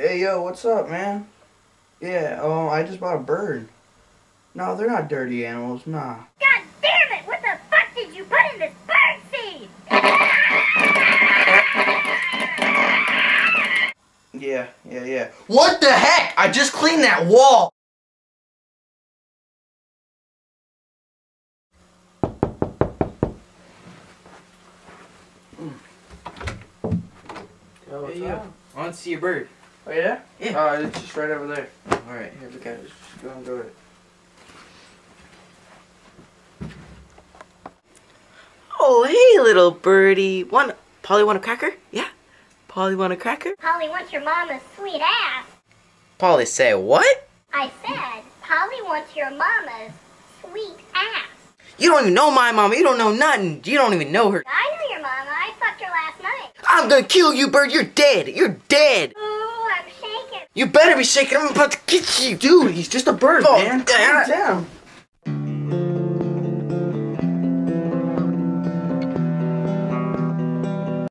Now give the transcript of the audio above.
Hey, yo, what's up, man? Yeah, I just bought a bird. No, they're not dirty animals, nah. God damn it! What the fuck did you put in this bird seed? Yeah. What the heck? I just cleaned that wall! Hey, yo. I want to see your bird. Oh, yeah? Yeah. It's just right over there. Alright, here we go. Just go and do it. Oh, hey, little birdie. Polly want a cracker? Yeah. Polly want a cracker? Polly wants your mama's sweet ass. Polly say what? I said, Polly wants your mama's sweet ass. You don't even know my mama. You don't know nothing. You don't even know her. I know your mama. I fucked her last night. I'm gonna kill you, bird. You're dead. You're dead. Ooh, I'm shaking. You better be shaking. I'm about to get you. Dude, he's just a bird, Oh, man. yeah. Calm down.